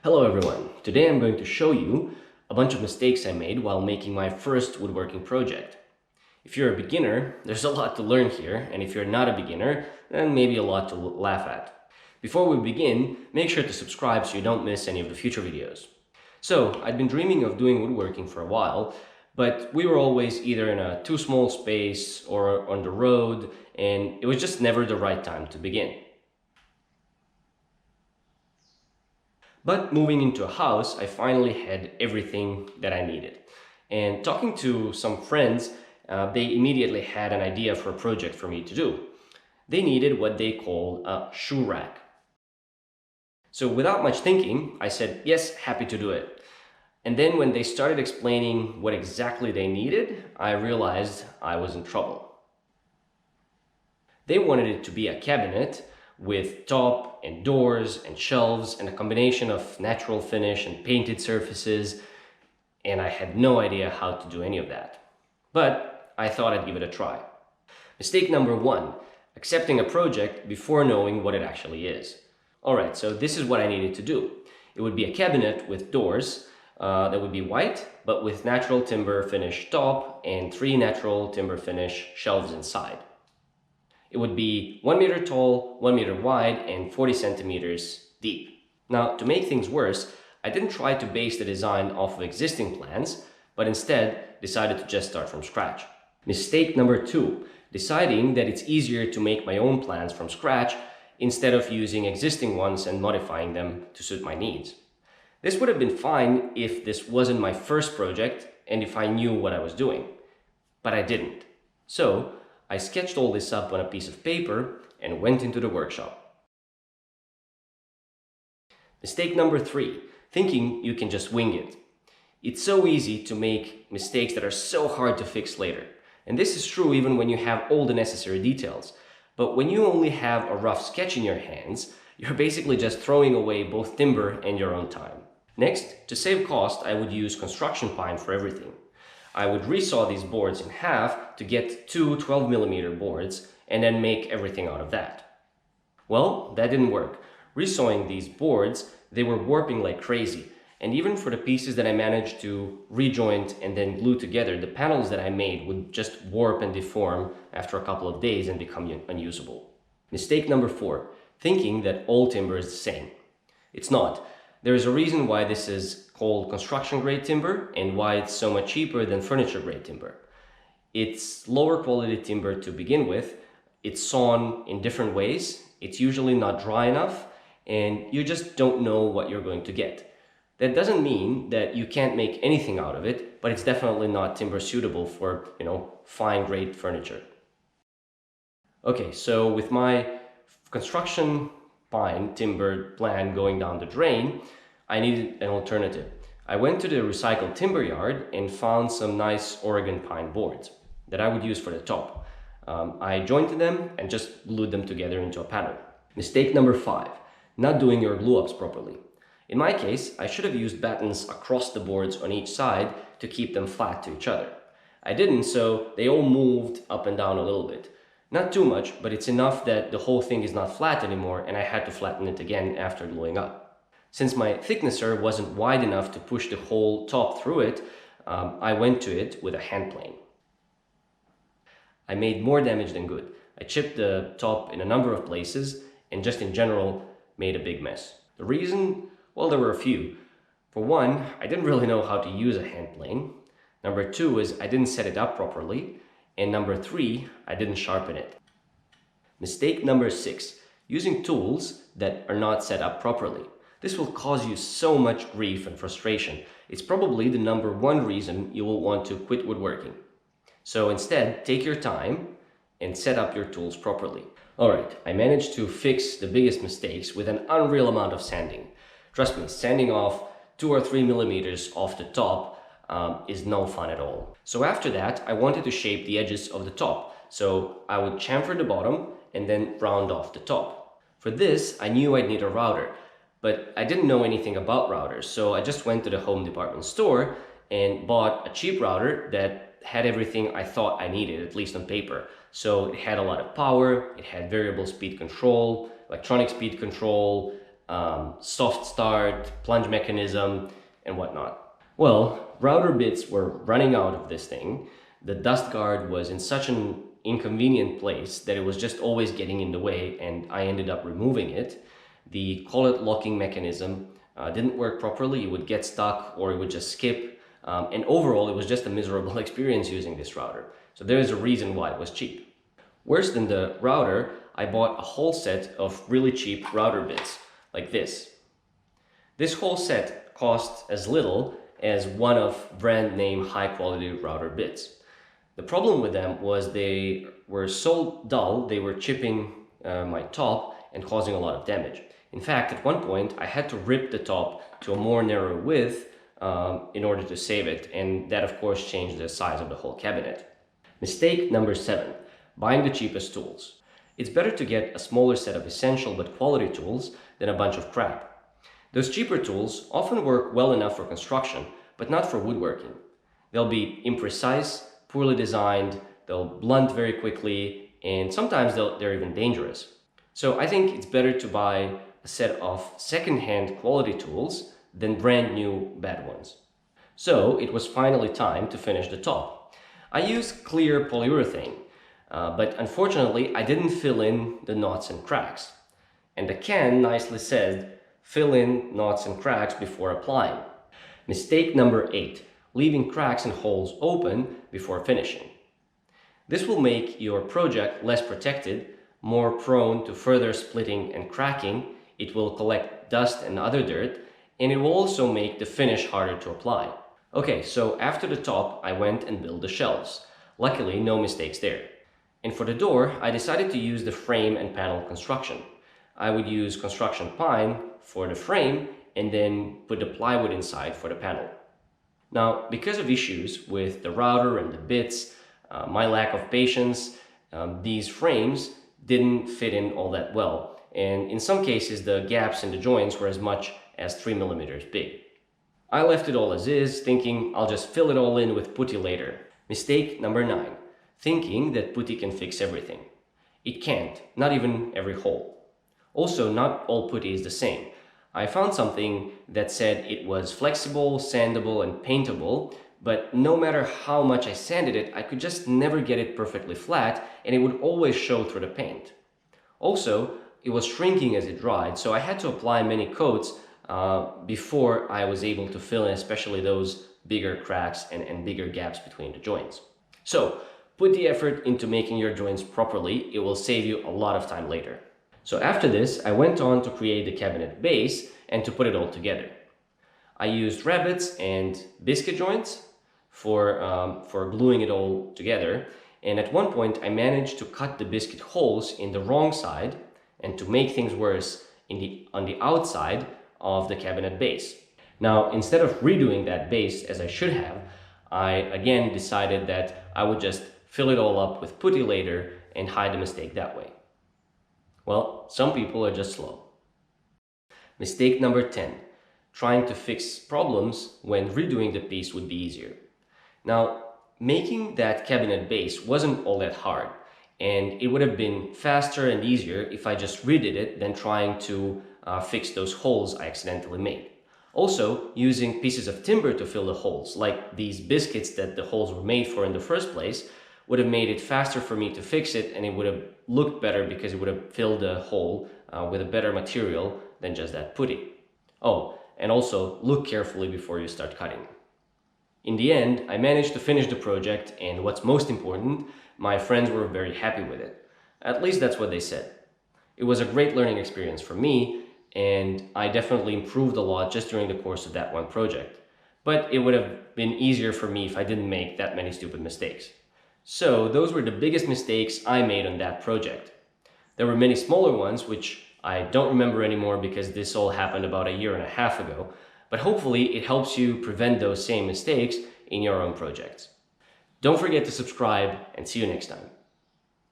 Hello everyone, today I'm going to show you a bunch of mistakes I made while making my first woodworking project. If you're a beginner, there's a lot to learn here, and if you're not a beginner, then maybe a lot to laugh at. Before we begin, make sure to subscribe so you don't miss any of the future videos. So, I'd been dreaming of doing woodworking for a while, but we were always either in a too small space or on the road, and it was just never the right time to begin. But moving into a house, I finally had everything that I needed. And talking to some friends, they immediately had an idea for a project for me to do. They needed what they call a shoe rack. So without much thinking, I said, yes, happy to do it. And then when they started explaining what exactly they needed, I realized I was in trouble. They wanted it to be a cabinet with top and doors and shelves and a combination of natural finish and painted surfaces, and I had no idea how to do any of that. But I thought I'd give it a try. Mistake number one, accepting a project before knowing what it actually is. Alright, so this is what I needed to do. It would be a cabinet with doors that would be white, but with natural timber finish top and 3 natural timber finish shelves inside. It would be 1 meter tall, 1 meter wide, and 40 centimeters deep. Now, to make things worse, I didn't try to base the design off of existing plans, but instead decided to just start from scratch. Mistake number 2, deciding that it's easier to make my own plans from scratch instead of using existing ones and modifying them to suit my needs. This would have been fine if this wasn't my first project and if I knew what I was doing, but I didn't. So, I sketched all this up on a piece of paper and went into the workshop. Mistake number 3, thinking you can just wing it. It's so easy to make mistakes that are so hard to fix later. And this is true even when you have all the necessary details. But when you only have a rough sketch in your hands, you're basically just throwing away both timber and your own time. Next, to save cost, I would use construction pine for everything. I would resaw these boards in half to get 2 12mm boards and then make everything out of that. Well, that didn't work. Resawing these boards, they were warping like crazy. And even for the pieces that I managed to rejoint and then glue together, the panels that I made would just warp and deform after a couple of days and become unusable. Mistake number 4, thinking that all timber is the same. It's not. There is a reason why this is called construction grade timber and why it's so much cheaper than furniture grade timber. It's lower quality timber to begin with, it's sawn in different ways, it's usually not dry enough, and you just don't know what you're going to get. That doesn't mean that you can't make anything out of it, but it's definitely not timber suitable for, fine grade furniture. Okay, so with my construction pine timber plan going down the drain, I needed an alternative. I went to the recycled timber yard and found some nice Oregon pine boards that I would use for the top. I jointed them and just glued them together into a pattern. Mistake number 5, not doing your glue ups properly. In my case, I should have used battens across the boards on each side to keep them flat to each other. I didn't, so they all moved up and down a little bit. Not too much, but it's enough that the whole thing is not flat anymore and I had to flatten it again after gluing up. Since my thicknesser wasn't wide enough to push the whole top through it, I went to it with a hand plane. I made more damage than good. I chipped the top in a number of places and just in general made a big mess. The reason? Well, there were a few. For one, I didn't really know how to use a hand plane. Number 2 is I didn't set it up properly. And number 3, I didn't sharpen it. Mistake number 6, using tools that are not set up properly. This will cause you so much grief and frustration. It's probably the number 1 reason you will want to quit woodworking. So instead, take your time and set up your tools properly. Alright, I managed to fix the biggest mistakes with an unreal amount of sanding. Trust me, sanding off 2 or 3 millimeters off the top is no fun at all. So after that, I wanted to shape the edges of the top. So I would chamfer the bottom and then round off the top. For this, I knew I'd need a router, but I didn't know anything about routers. So I just went to the home department store and bought a cheap router that had everything I thought I needed, at least on paper. So it had a lot of power, it had variable speed control, electronic speed control, soft start, plunge mechanism, and whatnot. Well, router bits were running out of this thing. The dust guard was in such an inconvenient place that it was just always getting in the way, and I ended up removing it. The collet locking mechanism didn't work properly. It would get stuck or it would just skip. And overall, it was just a miserable experience using this router. So there is a reason why it was cheap. Worse than the router, I bought a whole set of really cheap router bits, like this. This whole set cost as little as one of brand name high quality router bits. The problem with them was they were so dull, they were chipping my top and causing a lot of damage. In fact, at one point, I had to rip the top to a more narrow width in order to save it, and that of course changed the size of the whole cabinet. Mistake number 7, buying the cheapest tools. It's better to get a smaller set of essential but quality tools than a bunch of crap. Those cheaper tools often work well enough for construction, but not for woodworking. They'll be imprecise, poorly designed, they'll blunt very quickly, and sometimes they're even dangerous. So I think it's better to buy a set of second-hand quality tools than brand new bad ones. So it was finally time to finish the top. I used clear polyurethane, but unfortunately I didn't fill in the knots and cracks. And the can nicely said, fill in knots and cracks before applying. Mistake number 8, leaving cracks and holes open before finishing. This will make your project less protected, more prone to further splitting and cracking. It will collect dust and other dirt, and it will also make the finish harder to apply. Okay, so after the top, I went and built the shelves. Luckily, no mistakes there. And for the door, I decided to use the frame and panel construction. I would use construction pine for the frame and then put the plywood inside for the panel. Now, because of issues with the router and the bits, my lack of patience, these frames didn't fit in all that well. And in some cases, the gaps in the joints were as much as 3 millimeters big. I left it all as is, thinking I'll just fill it all in with putty later. Mistake number 9, thinking that putty can fix everything. It can't, not even every hole. Also, not all putty is the same. I found something that said it was flexible, sandable, and paintable, but no matter how much I sanded it, I could just never get it perfectly flat, and it would always show through the paint. Also, it was shrinking as it dried, so I had to apply many coats before I was able to fill in especially those bigger cracks and bigger gaps between the joints. So, put the effort into making your joints properly. It will save you a lot of time later. So after this, I went on to create the cabinet base and to put it all together. I used rabbets and biscuit joints for gluing it all together. And at one point, I managed to cut the biscuit holes in the wrong side, and to make things worse, on the outside of the cabinet base. Now, instead of redoing that base as I should have, I again decided that I would just fill it all up with putty later and hide the mistake that way. Well, some people are just slow. Mistake number 10, trying to fix problems when redoing the piece would be easier. Now, making that cabinet base wasn't all that hard, and it would have been faster and easier if I just redid it than trying to fix those holes I accidentally made. Also, using pieces of timber to fill the holes, like these biscuits that the holes were made for in the first place, would have made it faster for me to fix it, and it would have looked better because it would have filled the hole with a better material than just that putty. Oh, and also look carefully before you start cutting. In the end, I managed to finish the project, and what's most important, my friends were very happy with it. At least that's what they said. It was a great learning experience for me, and I definitely improved a lot just during the course of that one project. But it would have been easier for me if I didn't make that many stupid mistakes. So those were the biggest mistakes I made on that project. There were many smaller ones which I don't remember anymore because this all happened about a year and a half ago, but hopefully it helps you prevent those same mistakes in your own projects. Don't forget to subscribe, and see you next time.